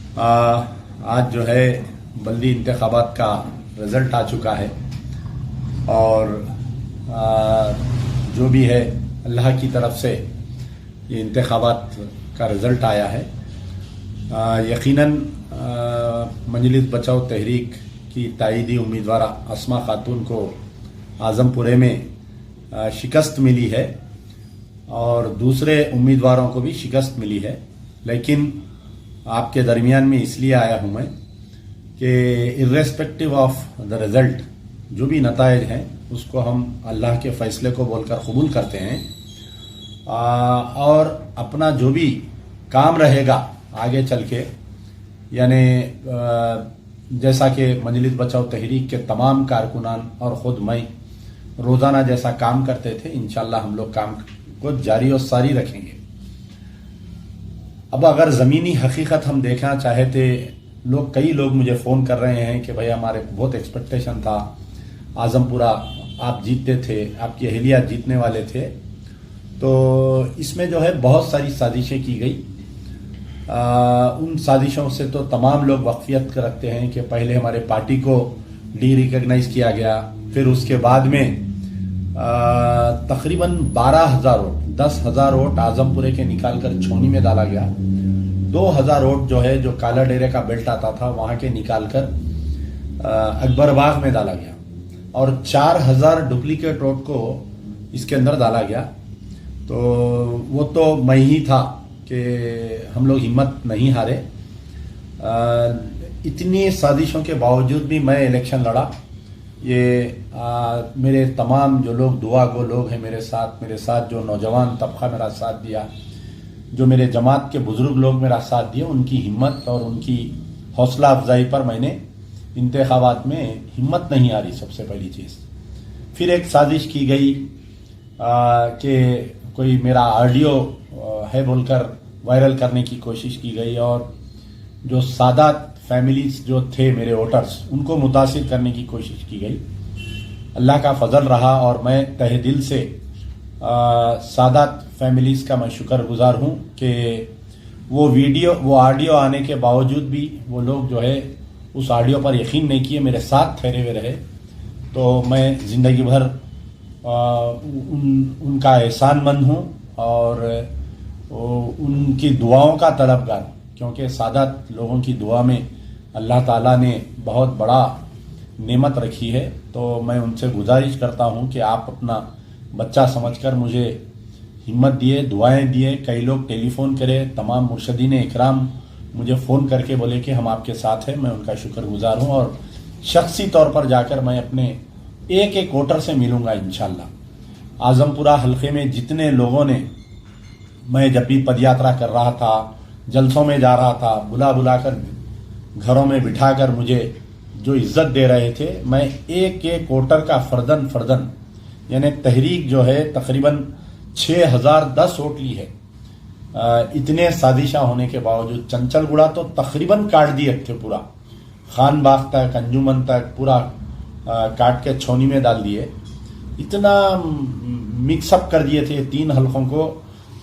आज जो है बल्दी इंतखाबात का रिज़ल्ट आ चुका है और जो भी है अल्लाह की तरफ से ये इंतखाबात का रिज़ल्ट आया है। यकीनन मजलिस बचाओ तहरीक की तायदी उम्मीदवार अस्मा खातून को आज़मपुरे में शिकस्त मिली है और दूसरे उम्मीदवारों को भी शिकस्त मिली है, लेकिन आपके दरमियान में इसलिए आया हूँ मैं कि इर्रेस्पेक्टिव ऑफ द रिज़ल्ट जो भी नतायज हैं उसको हम अल्लाह के फ़ैसले को बोलकर कबूल करते हैं और अपना जो भी काम रहेगा आगे चल के, यानी जैसा कि मजलिस बचाओ तहरीक के तमाम कारकुनान और ख़ुद मैं रोज़ाना जैसा काम करते थे, इंशाअल्लाह हम लोग काम को जारी और सारी रखेंगे। अब अगर ज़मीनी हकीकत हम देखना चाहे थे, कई लोग मुझे फ़ोन कर रहे हैं कि भाई हमारे बहुत एक्सपेक्टेशन था, आज़मपुरा आप जीतते थे, आपकी अहलिया जीतने वाले थे, तो इसमें जो है बहुत सारी साजिशें की गई। उन साजिशों से तो तमाम लोग वाकफियत रखते हैं कि पहले हमारे पार्टी को डी रिकग्नाइज किया गया, फिर उसके बाद में तकरीबन 12,000 वोट, 10,000 वोट आज़मपुरे के निकाल कर छोनी में डाला गया। 2,000 वोट जो है जो काला डेरे का बेल्ट आता था वहां के निकाल कर अकबरबाग में डाला गया और 4,000 डुप्लीकेट वोट को इसके अंदर डाला गया। तो वो तो मैं ही था कि हम लोग हिम्मत नहीं हारे। इतनी साजिशों के बावजूद भी मैं इलेक्शन लड़ा। ये मेरे तमाम जो लोग दुआ गो लोग हैं मेरे साथ जो नौजवान तबका मेरा साथ दिया, जो मेरे जमात के बुजुर्ग लोग मेरा साथ दिए, उनकी हिम्मत और उनकी हौसला अफजाई पर मैंने इंतखाबात में हिम्मत नहीं हारी। सबसे पहली चीज़, फिर एक साजिश की गई कि कोई मेरा ऑडियो है बोलकर वायरल करने की कोशिश की गई और जो सादात फैमिलीज जो थे मेरे वोटर्स उनको मुतासिर करने की कोशिश की गई। अल्लाह का फजल रहा और मैं तहे दिल से सादात फैमिलीज का मैं शुक्रगुजार हूँ कि वो ऑडियो आने के बावजूद भी वो लोग जो है उस ऑडियो पर यकीन नहीं किए, मेरे साथ ठहरे हुए रहे। तो मैं ज़िंदगी भर उनका एहसानमंद हूँ और उनकी दुआओं का तलबगार, क्योंकि सादात लोगों की दुआ में अल्लाह ताला ने बहुत बड़ा नेमत रखी है। तो मैं उनसे गुजारिश करता हूं कि आप अपना बच्चा समझकर मुझे हिम्मत दिए, दुआएं दिए। कई लोग टेलीफोन करे, तमाम मुर्शदीन इकराम मुझे फ़ोन करके बोले कि हम आपके साथ हैं। मैं उनका शुक्रगुजार हूं और शख्सी तौर पर जाकर मैं अपने एक एक वोटर से मिलूंगा इंशाअल्लाह। आज़मपुरा हल्के में जितने लोगों ने, मैं जब भी पदयात्रा कर रहा था, जलसों में जा रहा था, बुला कर घरों में बिठाकर मुझे जो इज्जत दे रहे थे, मैं एक एक वोटर का फर्दन यानी तहरीक जो है तकरीबन 6,010 वोट ली है। इतने साजिशा होने के बावजूद चंचलगुड़ा तो तकरीबन काट दिए थे, पूरा खान बाग तक, अंजुमन तक पूरा काट के छोनी में डाल दिए। इतना मिक्सअप कर दिए थे 3 हल्कों को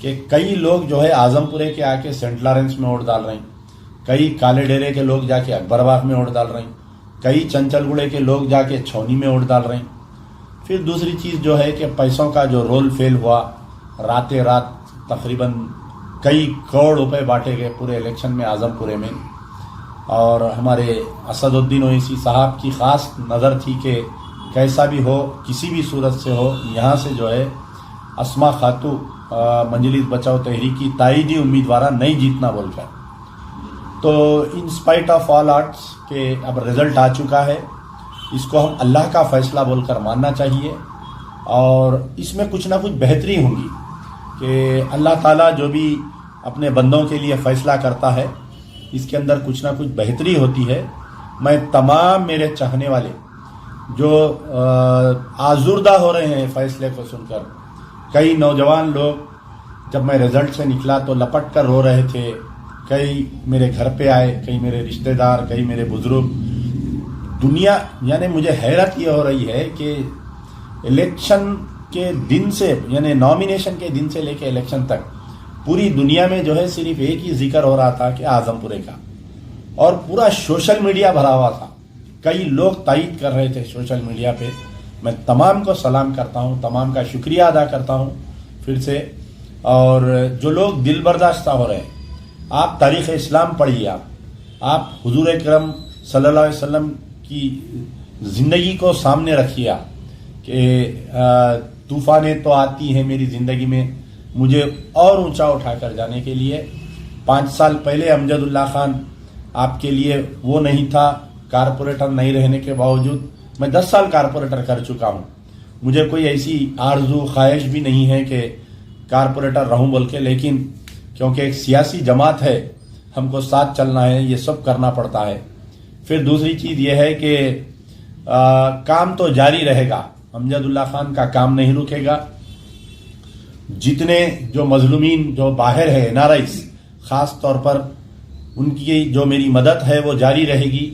कि कई लोग जो है आज़मपुरे के आके सेंट लॉरेंस में वोट डाल रहे हैं, कई काले डेरे के लोग जाके अकबरबाग में वोट डाल रहे हैं, कई चंचलगुड़े के लोग जाके छौनी में वोट डाल रहे हैं। फिर दूसरी चीज़ जो है कि पैसों का जो रोल फेल हुआ, रातें रात तकरीबन कई करोड़ रुपए बांटे गए पूरे इलेक्शन में आज़मपुरे में। और हमारे असदुद्दीन ओवैसी साहब की ख़ास नज़र थी कि कैसा भी हो, किसी भी सूरत से हो, यहाँ से जो है अस्मा खातून मजलिस बचाओ तहरीक की तायदी उम्मीदवार नहीं जीतना बोलकर। तो in spite of all arts के अब रिजल्ट आ चुका है, इसको हम अल्लाह का फैसला बोलकर मानना चाहिए और इसमें कुछ ना कुछ बेहतरी होगी कि अल्लाह ताला जो भी अपने बंदों के लिए फैसला करता है इसके अंदर कुछ ना कुछ बेहतरी होती है। मैं तमाम मेरे चाहने वाले जो आजुर्दा हो रहे हैं फैसले को सुनकर, कई नौजवान लोग जब मैं रिजल्ट से निकला तो लपट कर रो रहे थे, कई मेरे घर पे आए, कई मेरे रिश्तेदार, कई मेरे बुजुर्ग। दुनिया यानी मुझे हैरत ये हो रही है कि इलेक्शन के दिन से यानी नॉमिनेशन के दिन से लेके इलेक्शन तक पूरी दुनिया में जो है सिर्फ एक ही जिक्र हो रहा था कि आजमपुरे का। और पूरा सोशल मीडिया भरा हुआ था। कई लोग तायीद कर रहे थे सोशल मीडिया पे। मैं तमाम को सलाम करता हूँ, तमाम का शुक्रिया अदा करता हूँ फिर से। और जो लोग दिल बर्दाश्त हो रहे हैं, आप तारीख़ इस्लाम पढ़िए, आप हुजूर अकरम सल्लल्लाहु अलैहि वसल्लम की ज़िंदगी को सामने रखिए कि तूफ़ानें तो आती हैं मेरी ज़िंदगी में मुझे और ऊंचा उठाकर जाने के लिए। 5 साल पहले अमजदुल्ला खान आपके लिए वो नहीं था, कारपोरेटर नहीं रहने के बावजूद मैं 10 साल कारपोरेटर कर चुका हूँ। मुझे कोई ऐसी आरजू ख्वाहिश भी नहीं है कि कारपोरेटर रहूं बोल के, लेकिन क्योंकि एक सियासी जमात है, हमको साथ चलना है, ये सब करना पड़ता है। फिर दूसरी चीज़ ये है कि काम तो जारी रहेगा, अमजदुल्ला खान का काम नहीं रुकेगा। जितने जो मजलूमीन जो बाहर है NRIs ख़ास तौर पर, उनकी जो मेरी मदद है वो जारी रहेगी।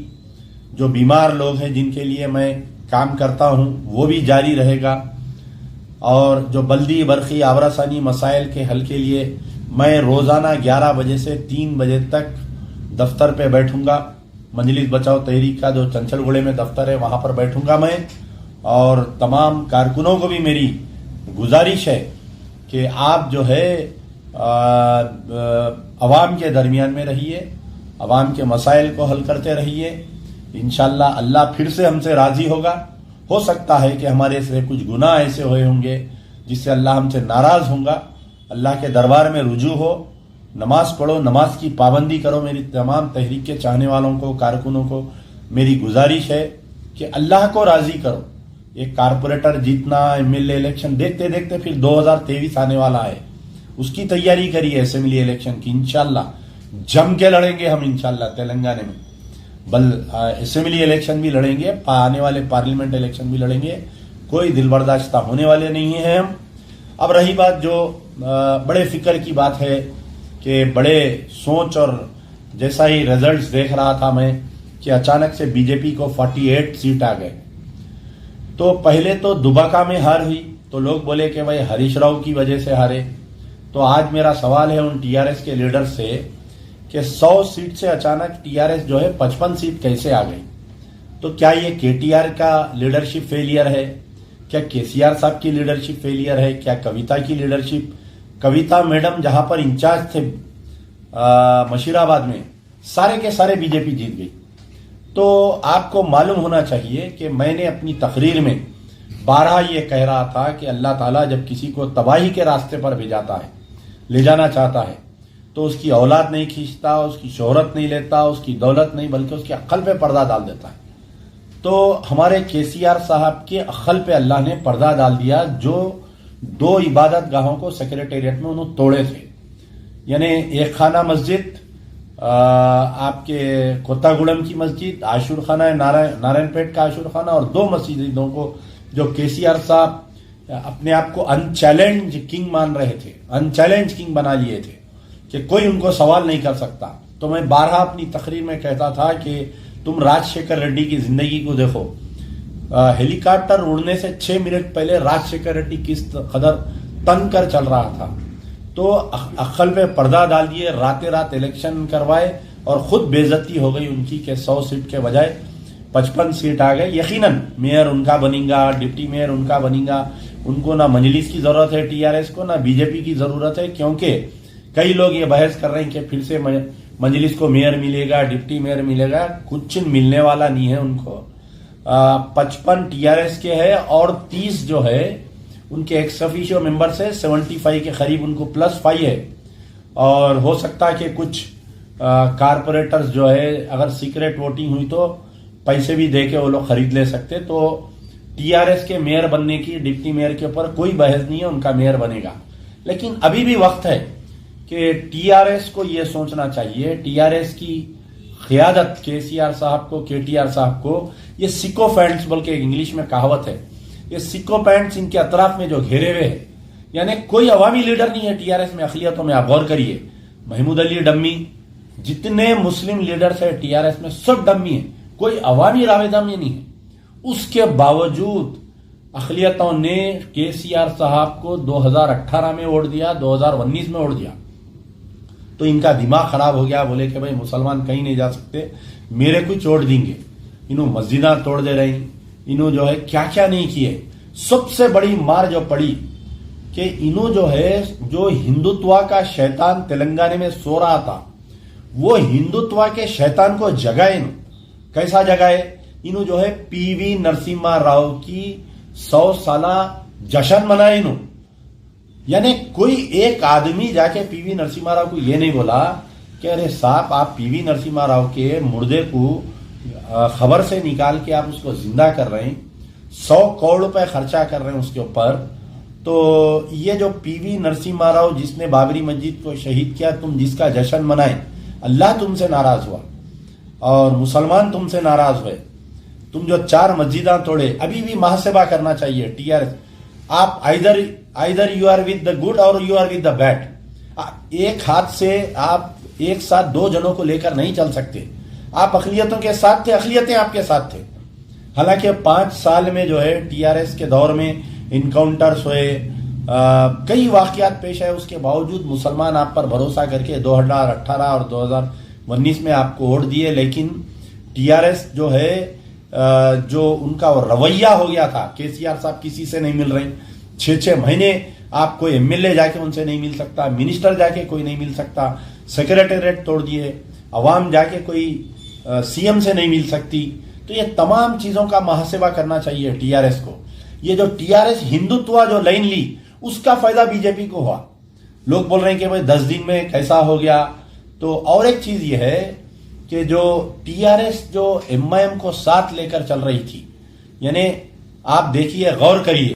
जो बीमार लोग हैं जिनके लिए मैं काम करता हूं वो भी जारी रहेगा। और जो बल्दी बरखी आबरासानी मसाइल के हल के लिए मैं रोज़ाना 11 बजे से 3 बजे तक दफ्तर पे बैठूंगा। मजलिस बचाओ तहरीक का जो चंचलगुड़े में दफ्तर है वहां पर बैठूंगा मैं। और तमाम कारकुनों को भी मेरी गुजारिश है कि आप जो है अवाम के दरमियान में रहिए, अवाम के मसाइल को हल करते रहिए। इंशाअल्लाह अल्लाह फिर से हमसे राजी होगा। हो सकता है कि हमारे से कुछ गुनाह ऐसे हुए होंगे जिससे अल्लाह हमसे नाराज होगा। अल्लाह के दरबार में रुजू हो, नमाज पढ़ो, नमाज की पाबंदी करो। मेरी तमाम तहरीक के चाहने वालों को, कारकुनों को मेरी गुजारिश है कि अल्लाह को राजी करो। एक कारपोरेटर जीतना, MLA इलेक्शन देखते देखते फिर 2023 आने वाला है, उसकी तैयारी करिए असेंबली इलेक्शन की। इंशाअल्लाह जम के लड़ेंगे हम इंशाअल्लाह तेलंगाना में, असेंबली इलेक्शन भी लड़ेंगे, आने वाले पार्लियामेंट इलेक्शन भी लड़ेंगे। कोई दिल बर्दाश्त होने वाले नहीं हैं हम। अब रही बात जो बड़े फिक्र की बात है कि बड़े सोच, और जैसा ही रिजल्ट्स देख रहा था मैं कि अचानक से बीजेपी को 48 सीट आ गए। तो पहले तो दुबका में हार हुई तो लोग बोले कि भाई हरीश राव की वजह से हारे। तो आज मेरा सवाल है उन TRS के लीडर से कि 100 सीट से अचानक TRS जो है 55 सीट कैसे आ गई? तो क्या ये KTR का लीडरशिप फेलियर है? क्या KCR साहब की लीडरशिप फेलियर है? क्या कविता की लीडरशिप? कविता मैडम जहां पर इंचार्ज थे मशीराबाद में, सारे के सारे बीजेपी जीत गई। तो आपको मालूम होना चाहिए कि मैंने अपनी तकरीर में 12 ये कह रहा था कि अल्लाह ताला जब किसी को तबाही के रास्ते पर भेजाता है, ले जाना चाहता है, तो उसकी औलाद नहीं खींचता, उसकी शोहरत नहीं लेता, उसकी दौलत नहीं, बल्कि उसकी अक्ल पे पर्दा डाल देता है। तो हमारे KCR साहब के अक्ल पे अल्लाह ने पर्दा डाल दिया, जो 2 इबादत गाहों को सेक्रेटेरिएट में उन्होंने तोड़े थे। यानी एक खाना मस्जिद, आपके कोत्तागुड़म की मस्जिद, आशुर खाना है नारायणपेट का आशुर खाना, और 2 मस्जिदों को जो KCR साहब अपने आप को अनचैलेंज किंग मान रहे थे, अनचैलेंज किंग बना लिए थे कि कोई उनको सवाल नहीं कर सकता। तो मैं 12 अपनी तकरीर में कहता था कि तुम राजशेखर रेड्डी की जिंदगी को देखो। हेलीकॉप्टर उड़ने से 6 मिनट पहले राजशेखर रेड्डी किस कदर तन कर चल रहा था। तो अक्ल पे पर्दा डाल दिए, रातें रात इलेक्शन करवाए और खुद बेइज्जती हो गई उनकी कि 100 सीट के बजाय 55 सीट आ गए। यकीनन मेयर उनका बनेगा, डिप्टी मेयर उनका बनेगा। उनको ना मजलिस की जरूरत है TRS को, ना बीजेपी की जरूरत है, क्योंकि कई लोग ये बहस कर रहे हैं कि फिर से मजलिस को मेयर मिलेगा, डिप्टी मेयर मिलेगा। कुछ मिलने वाला नहीं है उनको। 55 TRS के है और 30 जो है उनके एक्स ऑफिशियो मेंबर से 75 के करीब उनको +5 है। और हो सकता है कि कुछ कारपोरेटर्स जो है अगर सीक्रेट वोटिंग हुई तो पैसे भी दे के वो लोग खरीद ले सकते। तो TRS के मेयर बनने की, डिप्टी मेयर के ऊपर कोई बहस नहीं है, उनका मेयर बनेगा। लेकिन अभी भी वक्त है कि TRS को ये सोचना चाहिए, TRS की क़ियादत KCR साहब को, KTR साहब को, ये सिकोफेंट्स बोल के इंग्लिश में कहावत है, ये सिकोफेंट्स इनके अतराफ में जो घेरे हुए हैं, यानी कोई अवामी लीडर नहीं है TRS में अक़लियतों में। आप गौर करिए, महमूद अली डम्मी, जितने मुस्लिम लीडर्स है TRS में सब डम्मी है, कोई अवामी रावेदा में नहीं है। उसके बावजूद अक़लियतों ने KCR साहब को 2018 में वोट दिया, 2019 में वोट दिया। तो इनका दिमाग खराब हो गया। बोले कि भाई मुसलमान कहीं नहीं जा सकते, मेरे को छोड़ देंगे। इन्हों मस्जिदा तोड़ दे रही, इन्हों जो है क्या क्या नहीं किए। सबसे बड़ी मार जो पड़ी कि इन्हों जो है, जो हिंदुत्व का शैतान तेलंगाना में सो रहा था, वो हिंदुत्व के शैतान को जगाए। कैसा जगाए? इन्हों जो है पीवी नरसिम्हा राव की 100 साला जश्न मनाए इन्हों। यानी कोई एक आदमी जाके पीवी नरसिम्हा राव को ये नहीं बोला कि अरे साहब, आप पीवी नरसिम्हा राव के मुर्दे को खबर से निकाल के आप उसको जिंदा कर रहे हैं, 100 करोड़ रुपए खर्चा कर रहे हैं उसके ऊपर। तो ये जो पीवी नरसिम्हा राव जिसने बाबरी मस्जिद को शहीद किया, तुम जिसका जश्न मनाए, अल्लाह तुमसे नाराज हुआ और मुसलमान तुमसे नाराज हुए। तुम जो 4 मस्जिदा तोड़े, अभी भी महासेवा करना चाहिए टीआरएस। आप either you are with the good or you are with the bad. एक हाथ से आप एक साथ 2 जनों को लेकर नहीं चल सकते। आप अक़लियतों के साथ थे, अक़लियतें आपके साथ थे। हालांकि 5 साल में जो है टीआरएस के दौर में इनकाउंटर्स हुए, कई वाकयात पेश आए, उसके बावजूद मुसलमान आप पर भरोसा करके 2018 और 2019 में आपको वोट दिए। लेकिन टीआरएस जो है, जो उनका रवैया हो गया था, केसीआर साहब किसी से नहीं मिल रहे, 6-6 महीने आप कोई एमएलए जाके उनसे नहीं मिल सकता, मिनिस्टर जाके कोई नहीं मिल सकता, सेक्रेटेरिएट तोड़ दिए, अवाम जाके कोई सीएम से नहीं मिल सकती। तो ये तमाम चीजों का महासेवा करना चाहिए टीआरएस को। ये जो टीआरएस हिंदुत्व जो लाइन ली, उसका फायदा बीजेपी को हुआ। लोग बोल रहे हैं कि भाई 10 दिन में कैसा हो गया। तो और एक चीज ये है कि जो टीआरएस जो एमआईएम को साथ लेकर चल रही थी, यानी आप देखिए, गौर करिए,